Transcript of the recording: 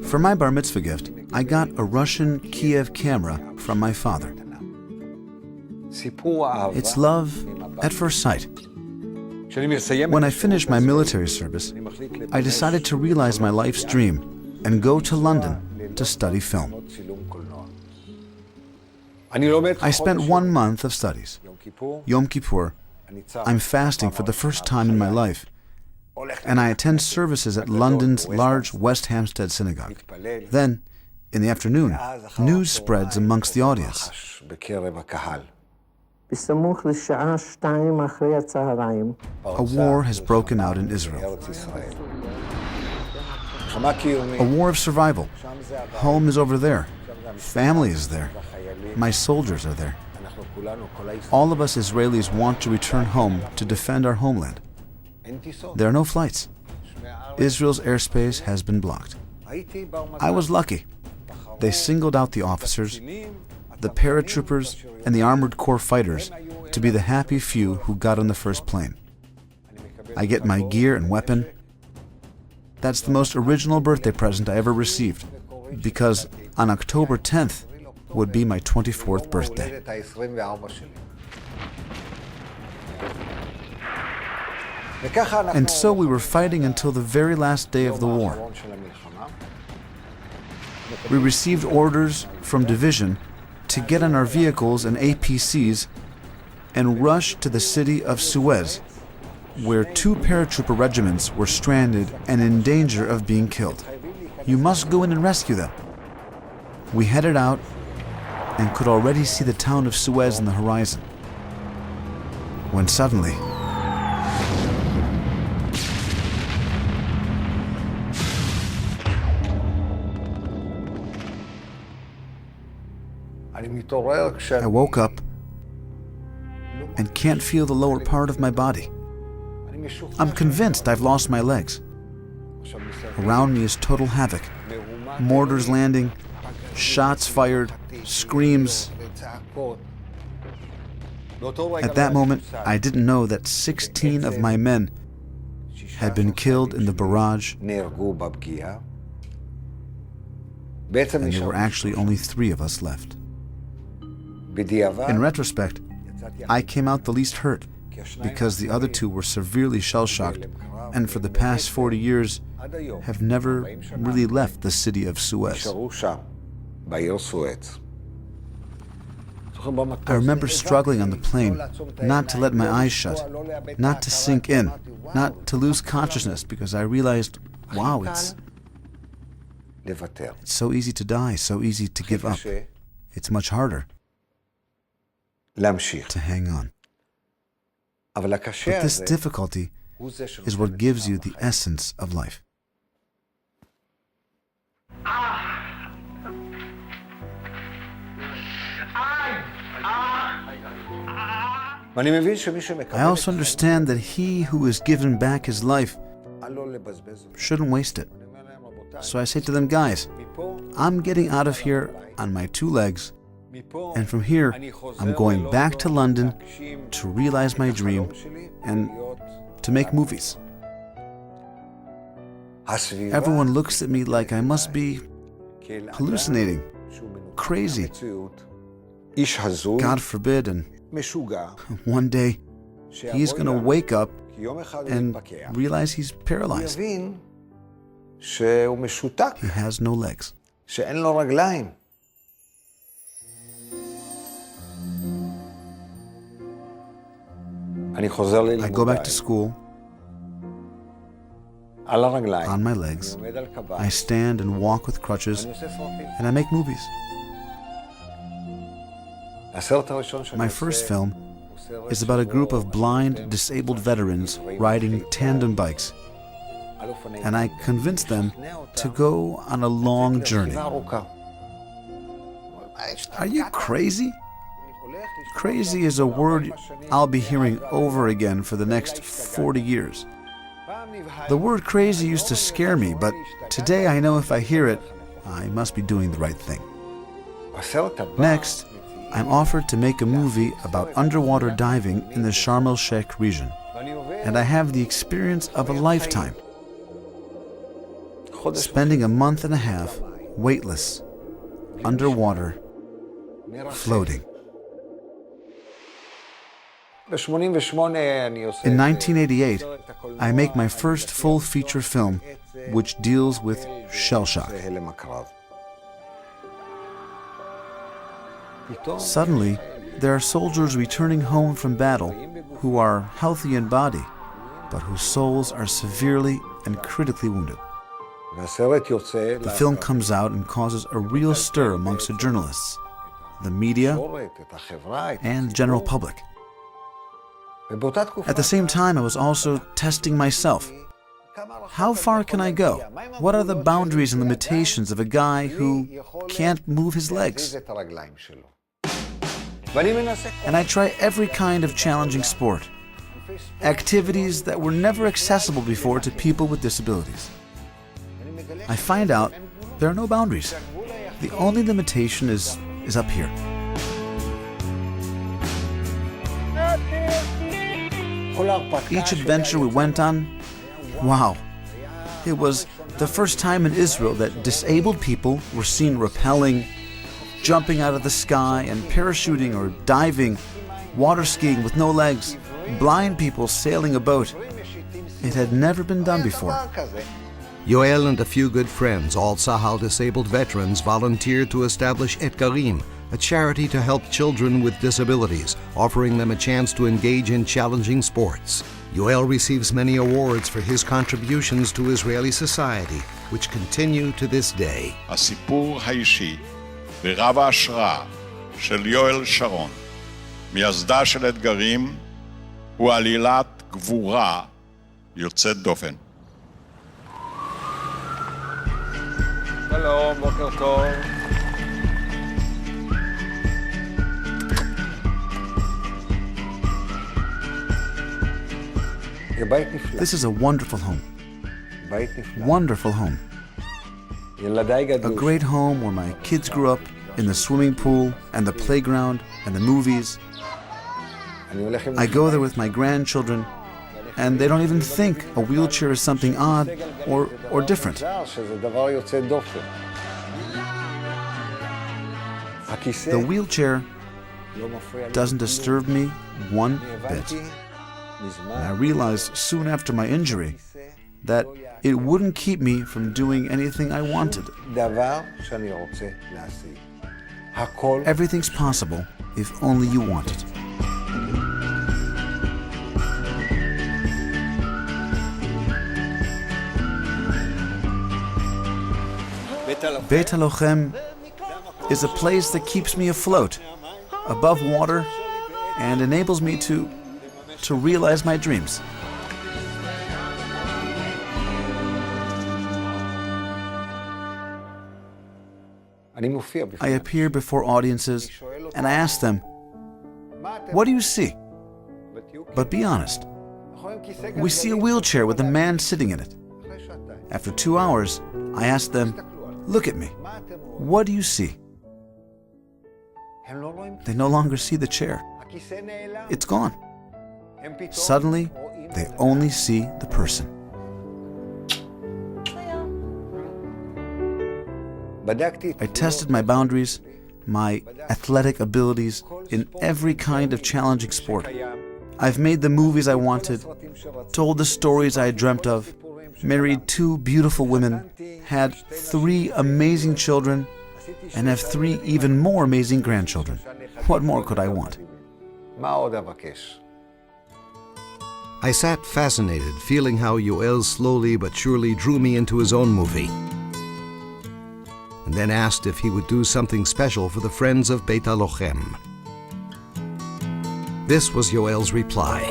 For my bar mitzvah gift, I got a Russian Kiev camera from my father. It's love at first sight. When I finished my military service, I decided to realize my life's dream and go to London to study film. I spent 1 month of studies. Yom Kippur, I'm fasting for the first time in my life, and I attend services at London's large West Hampstead synagogue. Then, in the afternoon, news spreads amongst the audience. A war has broken out in Israel. A war of survival. Home is over there. Family is there. My soldiers are there. All of us Israelis want to return home to defend our homeland. There are no flights. Israel's airspace has been blocked. I was lucky. They singled out the officers, the paratroopers, and the armored corps fighters to be the happy few who got on the first plane. I get my gear and weapon. That's the most original birthday present I ever received, because on October 10th would be my 24th birthday. And so we were fighting until the very last day of the war. We received orders from division to get on our vehicles and APCs and rush to the city of Suez, where 2 paratrooper regiments were stranded and in danger of being killed. You must go in and rescue them. We headed out and could already see the town of Suez in the horizon, when suddenly I woke up and can't feel the lower part of my body. I'm convinced I've lost my legs. Around me is total havoc. Mortars landing, shots fired, screams. At that moment, I didn't know that 16 of my men had been killed in the barrage, and there were actually only 3 of us left. In retrospect, I came out the least hurt because the other 2 were severely shell-shocked and for the past 40 years have never really left the city of Suez. I remember struggling on the plane not to let my eyes shut, not to sink in, not to lose consciousness, because I realized, wow, it's so easy to die, so easy to give up. It's much harder to hang on. But this difficulty is what gives you the essence of life. I also understand that he who is given back his life shouldn't waste it. So I say to them, guys, I'm getting out of here on my 2 legs, and from here I'm going back to London to realize my dream and to make movies. Everyone looks at me like I must be hallucinating, crazy. God forbid, and one day he's going to wake up and realize he's paralyzed. He has no legs. I go back to school on my legs. I stand and walk with crutches, and I make movies. My first film is about a group of blind, disabled veterans riding tandem bikes, and I convince them to go on a long journey. Are you crazy? Crazy is a word I'll be hearing over again for the next 40 years. The word crazy used to scare me, but today I know if I hear it, I must be doing the right thing. Next, I'm offered to make a movie about underwater diving in the Sharm el-Sheikh region. and I have the experience of a lifetime. Spending a month and a half, weightless, underwater, floating. In 1988, I make my first full-feature film, which deals with shell shock. Suddenly, there are soldiers returning home from battle who are healthy in body, but whose souls are severely and critically wounded. The film comes out and causes a real stir amongst the journalists, the media, and the general public. At the same time, I was also testing myself. How far can I go? What are the boundaries and limitations of a guy who can't move his legs? And I try every kind of challenging sport, activities that were never accessible before to people with disabilities. I find out there are no boundaries. The only limitation is up here. Each adventure we went on, wow. It was the first time in Israel that disabled people were seen rappelling, jumping out of the sky and parachuting or diving, water skiing with no legs, blind people sailing a boat. It had never been done before. Yoel and a few good friends, all Tzahal disabled veterans, volunteered to establish Etgarim, a charity to help children with disabilities, offering them a chance to engage in challenging sports. Yoel receives many awards for his contributions to Israeli society, which continue to this day. הסיפור האישי ורב ההשראה של יואל שרון, מייסדה של אתגרים, הוא עלילת גבורה יוצאת דופן. שלום, בוקר טוב. This is a wonderful home. Wonderful home. A great home where my kids grew up, in the swimming pool and the playground and the movies. I go there with my grandchildren, and they don't even think a wheelchair is something odd or different. The wheelchair doesn't disturb me one bit. And I realized soon after my injury that it wouldn't keep me from doing anything I wanted. Everything's possible if only you want it. Beit Halochem is a place that keeps me afloat, above water, and enables me to realize my dreams. I appear before audiences and I ask them, "What do you see?" But be honest. We see a wheelchair with a man sitting in it. After 2 hours, I ask them, "Look at me. What do you see?" They no longer see the chair. It's gone. Suddenly, they only see the person. I tested my boundaries, my athletic abilities in every kind of challenging sport. I've made the movies I wanted, told the stories I had dreamt of, married 2 beautiful women, had 3 amazing children, and have 3 even more amazing grandchildren. What more could I want? I sat fascinated, feeling how Yoel slowly but surely drew me into his own movie, and then asked if he would do something special for the friends of Beit Halochem. This was Yoel's reply.